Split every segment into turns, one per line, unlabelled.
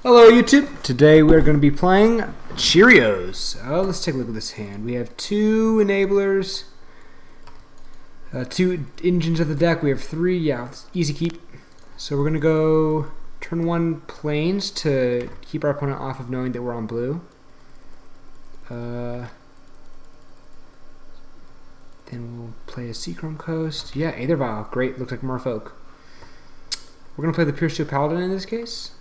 Hello YouTube! Today we're going to be playing Cheerios. Let's take a look at this hand. We have two enablers, two engines of the deck. We have three, easy keep. So we're going to go turn one plains to keep our opponent off of knowing that we're on blue. Then we'll play a Seachrome Coast. Yeah, Aethervial. Great, looks like Merfolk. We're going to play the Cheeri0s Paladin in this case.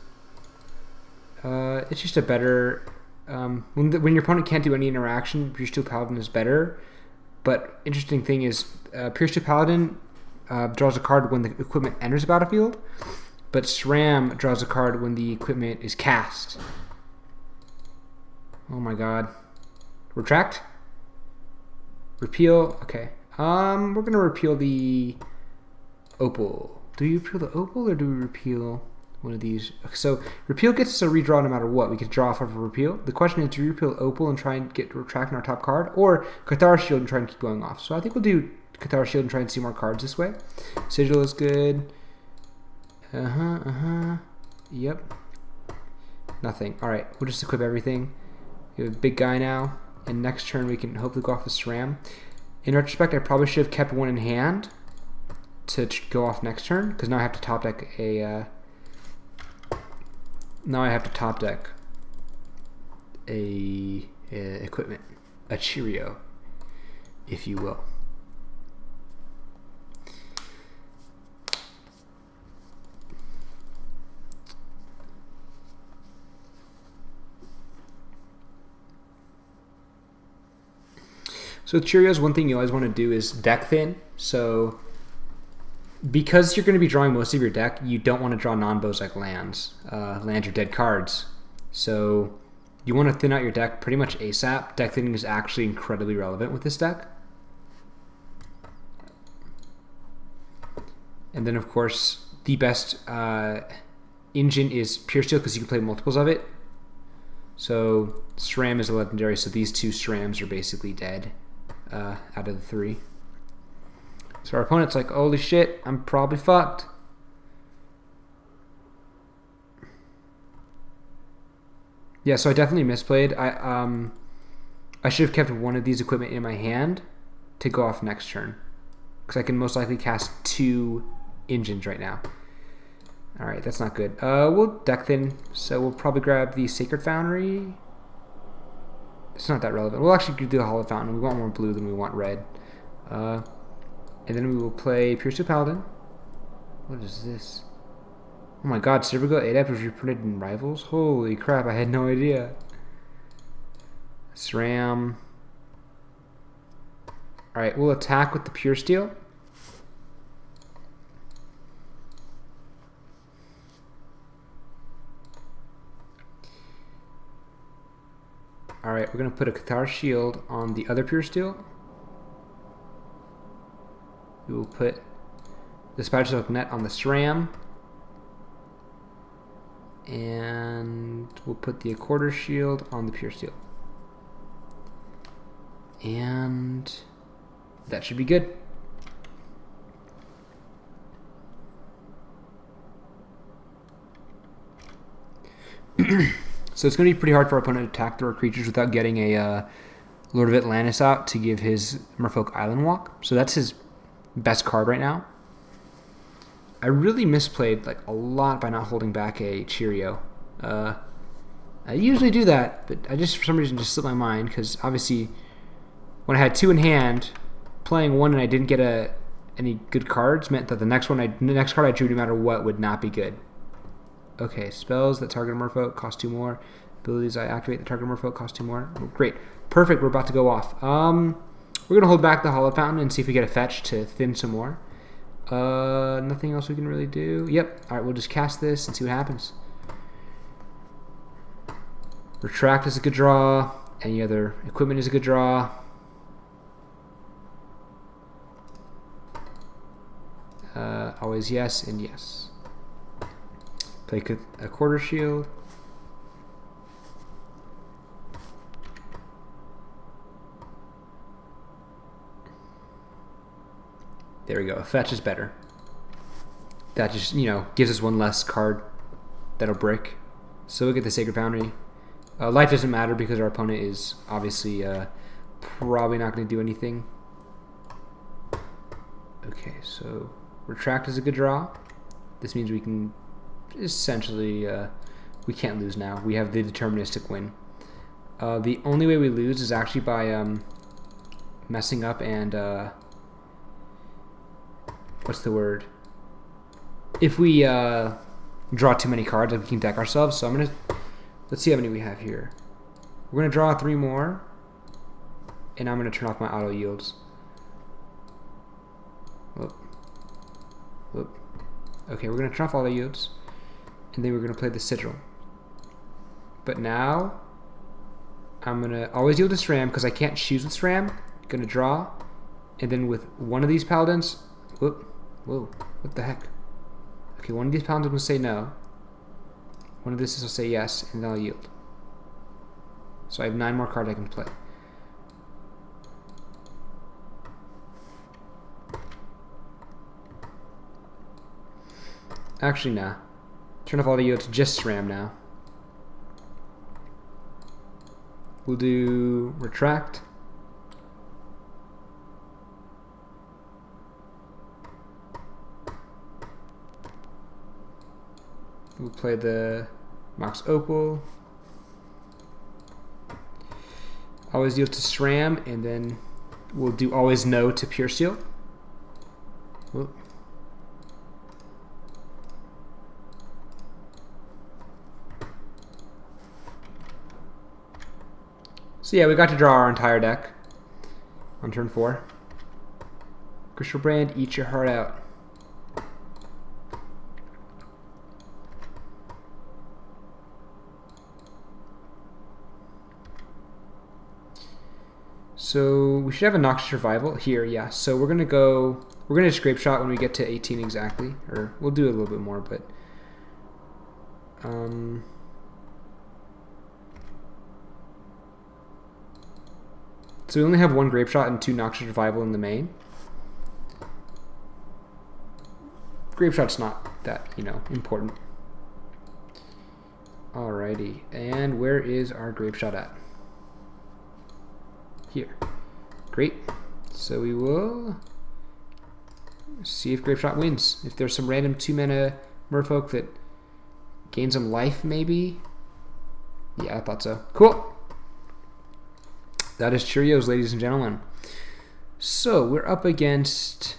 It's just a better when your opponent can't do any interaction, Cheeri0s Paladin is better. But interesting thing is, Cheeri0s Paladin draws a card when the equipment enters the battlefield, but SRAM draws a card when the equipment is cast. Oh my god! Retract, repeal. Okay, we're gonna repeal the opal. Do we repeal the opal or do we repeal one of these? So repeal gets us a redraw no matter what. We could draw off of a repeal. The question is, do we repeal opal and try and get retract in our top card, or Cathar Shield and try and keep going off? So I think we'll do Cathar Shield and try and see more cards this way. Sigil is good. Yep. Nothing. Alright, we'll just equip everything. We have a big guy now, and next turn we can hopefully go off with SRAM. In retrospect, I probably should have kept one in hand to go off next turn, because now I have to top deck a equipment, a Cheerio, if you will. So with Cheerios, one thing you always want to do is deck thin. So because you're going to be drawing most of your deck, you don't want to draw non-Bozak lands. Lands are dead cards. So you want to thin out your deck pretty much ASAP. Deck thinning is actually incredibly relevant with this deck. And then, of course, the best engine is Pure Steel because you can play multiples of it. So SRAM is a legendary, so these two SRAMs are basically dead out of the three. So our opponent's like, holy shit, I'm probably fucked. Yeah, so I definitely misplayed. I should have kept one of these equipment in my hand to go off next turn, because I can most likely cast two engines right now. Alright, that's not good. We'll deck thin, so we'll probably grab the Sacred Foundry. It's not that relevant. We'll actually do the Hollow Fountain. We want more blue than we want red. And then we will play Cheeri0s Paladin. What is this? Oh my god, Silvergo Adept was reprinted in Rivals? Holy crap, I had no idea. SRAM. Alright, we'll attack with the Pure Steel. Alright, we're going to put a Cathar Shield on the other Pure Steel. We will put the Spider Silk Net on the SRAM. And we'll put the Accorder Shield on the Pure Steel. And that should be good. So it's going to be pretty hard for our opponent to attack through our creatures without getting a Lord of Atlantis out to give his Merfolk Island Walk. So that's his best card right now. I really misplayed like a lot by not holding back a Cheerio. I usually do that, but I just for some reason just slipped my mind, because obviously when I had two in hand, playing one and I didn't get any good cards meant that the next card I drew no matter what would not be good. Okay, spells that target a Merfolk cost 2 more. Abilities I activate that target a Merfolk cost 2 more. Oh, great, perfect. We're about to go off. We're gonna hold back the Hollow Fountain and see if we get a fetch to thin some more. Nothing else we can really do. Yep. All right, we'll just cast this and see what happens. Retract is a good draw. Any other equipment is a good draw. Always yes and yes. Play a Quarter Shield. There we go. A fetch is better. That just, gives us one less card that'll brick. So we'll get the Sacred Foundry. Life doesn't matter because our opponent is obviously probably not going to do anything. Okay, so Retract is a good draw. This means we can essentially, we can't lose now. We have the deterministic win. The only way we lose is actually by messing up and, what's the word? If we draw too many cards, we can deck ourselves. So I'm going to, let's see how many we have here. We're going to draw 3 more, and I'm going to turn off my auto yields. Whoop. Whoop. Okay, we're going to turn off auto yields, and then we're going to play the Sigil. But now, I'm going to always yield to SRAM because I can't choose with SRAM. Going to draw, and then with one of these Paladins, whoop, whoa, what the heck? Okay, one of these Paladins will say no. One of this will say yes, and then I'll yield. So I have 9 more cards I can play. Actually, nah. Turn off all the yields, just SRAM now. We'll do Retract. We'll play the Mox Opal. Always yield to SRAM, and then we'll do always no to Pure Steel. Whoop. So yeah, we got to draw our entire deck on turn 4. Griselbrand, eat your heart out. So we should have a Noxious Survival here, yeah. So we're gonna Scrape Shot when we get to 18 exactly, or we'll do a little bit more, but so we only have 1 Grape Shot and 2 Noxious Survival in the main. Grape Shot's not that, important. Alrighty, and where is our Grape Shot at? Here. Great. So we will see if Grape Shot wins. If there's some random 2-mana Merfolk that gains some life, maybe. Yeah, I thought so. Cool. That is Cheerios, ladies and gentlemen. So we're up against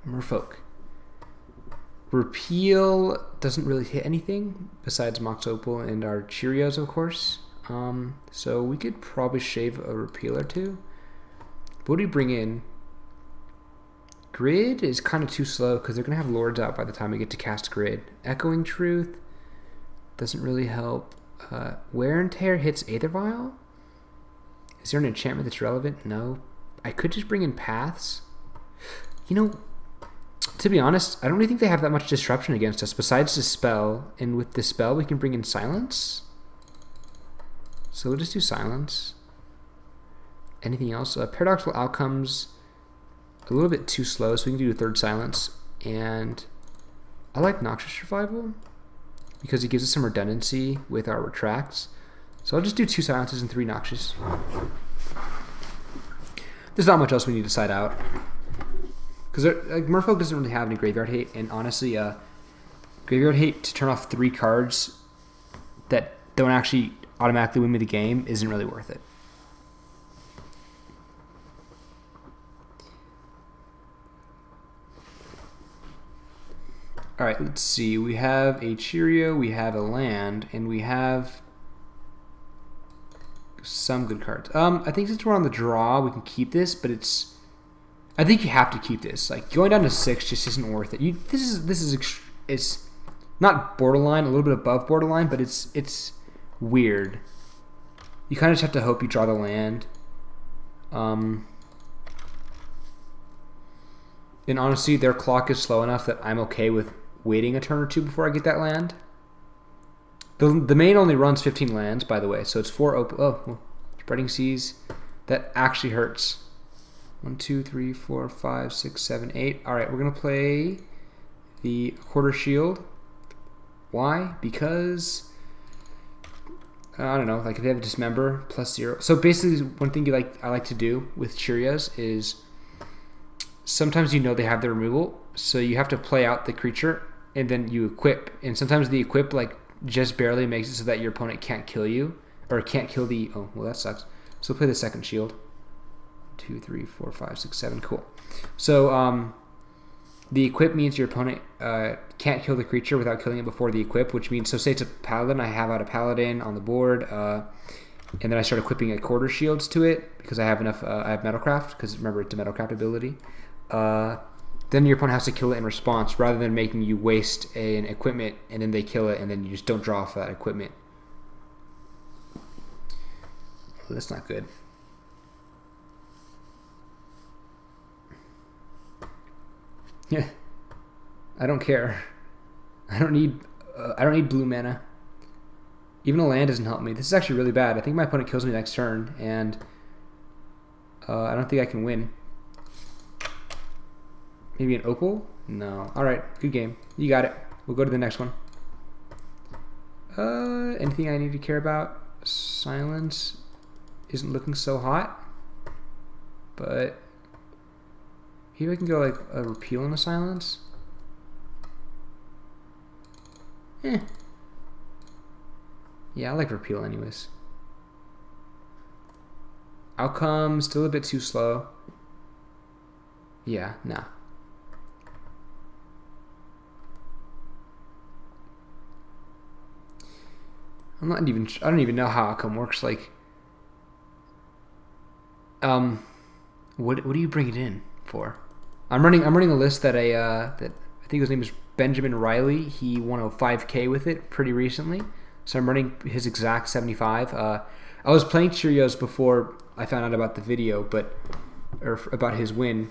Merfolk. Repeal doesn't really hit anything besides Mox Opal and our Cheerios, of course. So we could probably shave a Repeal or 2. What do we bring in? Grid is kind of too slow because they're going to have Lords out by the time we get to cast Grid. Echoing Truth doesn't really help. Wear and Tear hits Aether Vial? Is there an enchantment that's relevant? No. I could just bring in Paths. To be honest, I don't really think they have that much disruption against us besides the spell. And with the spell, we can bring in Silence. So we'll just do Silence. Anything else? Paradoxical Outcomes, a little bit too slow, so we can do a 3rd Silence. And I like Noxious Survival because it gives us some redundancy with our Retracts. So I'll just do 2 Silences and 3 Noxious. There's not much else we need to side out. Because Merfolk doesn't really have any Graveyard Hate, and honestly, Graveyard Hate to turn off 3 cards that don't actually automatically win me the game isn't really worth it. Alright, let's see. We have a Cheerio, we have a land, and we have some good cards. I think since we're on the draw, we can keep this, but I think you have to keep this. Like, going down to 6 just isn't worth it. It's not borderline, a little bit above borderline, but it's weird. You kind of just have to hope you draw the land. And honestly, their clock is slow enough that I'm okay with waiting a turn or 2 before I get that land. The main only runs 15 lands, by the way, so it's 4 open. Oh, Spreading Seas. That actually hurts. 1, 2, 3, 4, 5, 6, 7, 8. Alright, we're going to play the Quarter Shield. Why? Because I don't know, like if they have a dismember +0. So basically, one thing I like to do with Cheerios is sometimes you know they have the removal, so you have to play out the creature and then you equip. And sometimes the equip like just barely makes it so that your opponent can't kill you or can't kill the. Oh well, that sucks. So play the second shield. 2, 3, 4, 5, 6, 7. Cool. So the equip means your opponent can't kill the creature without killing it before the equip, which means, so say it's a paladin, I have out a paladin on the board, and then I start equipping a quarter shields to it because I have enough, I have Metalcraft, because remember it's a Metalcraft ability. Then your opponent has to kill it in response rather than making you waste an equipment and then they kill it and then you just don't draw off that equipment. Well, that's not good. Yeah, I don't care. I don't need blue mana. Even a land doesn't help me. This is actually really bad. I think my opponent kills me next turn, and I don't think I can win. Maybe an opal? No. All right, good game. You got it. We'll go to the next one. Anything I need to care about? Silence isn't looking so hot, but maybe I can go like a repeal and a silence. Yeah, I like repeal anyways. Outcome still a bit too slow. Yeah, nah. I don't even know how outcome works. Like, what do you bring it in for? I'm running a list that that I think his name is Benjamin Riley. He won a 5K with it pretty recently, so I'm running his exact 75. I was playing Cheerios before I found out about the video, or about his win,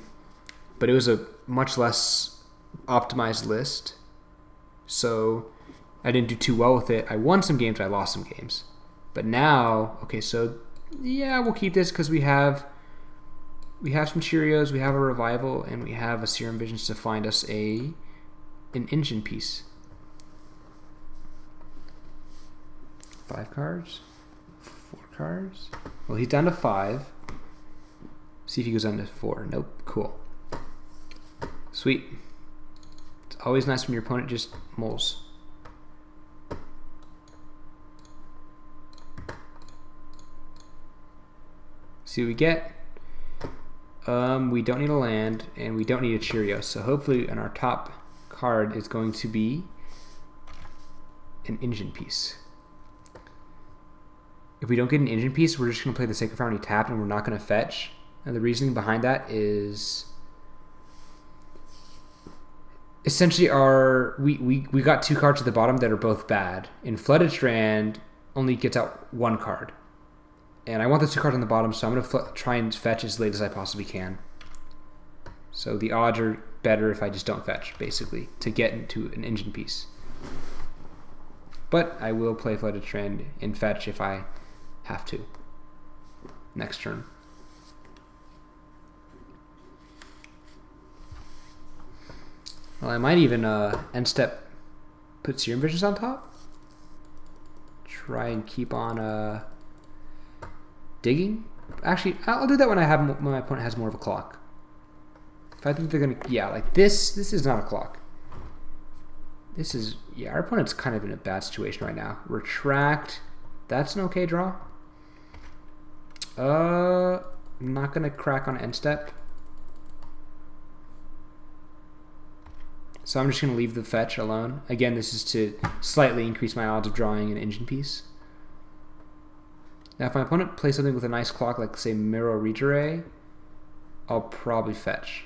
but it was a much less optimized list, so I didn't do too well with it. I won some games, I lost some games, but now, okay, so yeah, we'll keep this because we have some Cheerios, we have a revival, and we have a Serum Visions to find us an engine piece. 5 cards? 4 cards? Well, he's down to 5. See if he goes down to 4. Nope. Cool. Sweet. It's always nice when your opponent just moles. See what we get. We don't need a land, and we don't need a Cheerios. So hopefully, in our top card is going to be an engine piece. If we don't get an engine piece, we're just going to play the Sacred Foundry tapped, and we're not going to fetch. And the reasoning behind that is essentially we got 2 cards at the bottom that are both bad. And Flooded Strand only gets out 1 card. And I want those 2 cards on the bottom, so I'm going to try and fetch as late as I possibly can. So the odds are better if I just don't fetch, basically, to get into an engine piece. But I will play Flooded Strand and fetch if I have to. Next turn. Well, I might even end step put Serum Visions on top. Try and keep on digging. Actually, I'll do that when my opponent has more of a clock. If I think they're gonna, yeah, like this is not a clock. This is, yeah, our opponent's kind of in a bad situation right now. Retract. That's an okay draw. I'm not gonna crack on end step. So I'm just gonna leave the fetch alone. Again, this is to slightly increase my odds of drawing an engine piece. Now, if my opponent plays something with a nice clock, like say Mirror Regeray, I'll probably fetch.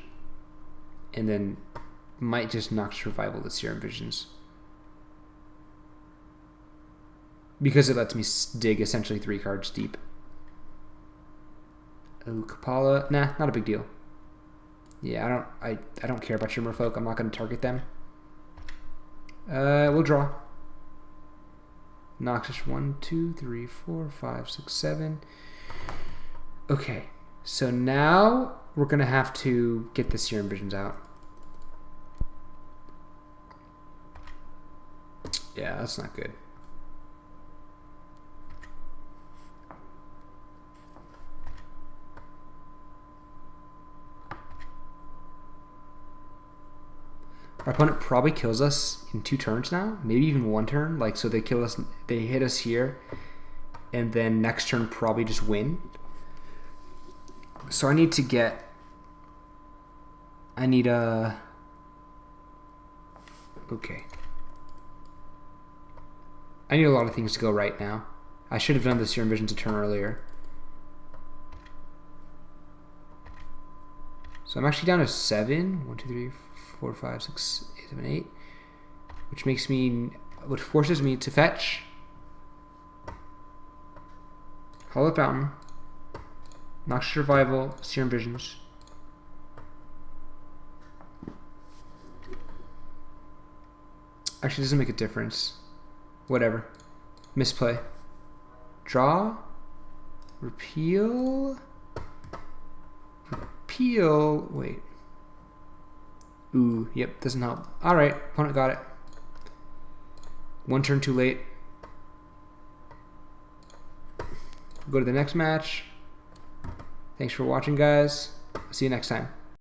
And then might just Noxious Revival the Serum Visions. Because it lets me dig essentially 3 cards deep. Oh, Kapala. Nah, not a big deal. Yeah, I don't care about your Merfolk. I'm not going to target them. We'll draw. Noxious 1, 2, 3, 4, 5, 6, 7. Okay, so now we're going to have to get the Serum Visions out. Yeah, that's not good. Our opponent probably kills us in 2 turns now, maybe even 1 turn. Like, so they kill us, they hit us here, and then next turn probably just win. So I need to get, okay. I need a lot of things to go right now. I should have done the Serum Visions a turn earlier. So I'm actually down to 7. 1, 2, 3, 4, 5, 6, 8, 7, 8. Which forces me to fetch Hollow Fountain, Noxious Revival, Serum Visions. Actually, it doesn't make a difference. Whatever. Misplay. Draw. Repeal. Repeal. Wait. Ooh, yep, doesn't help. Alright, opponent got it. 1 turn too late. Go to the next match. Thanks for watching, guys. See you next time.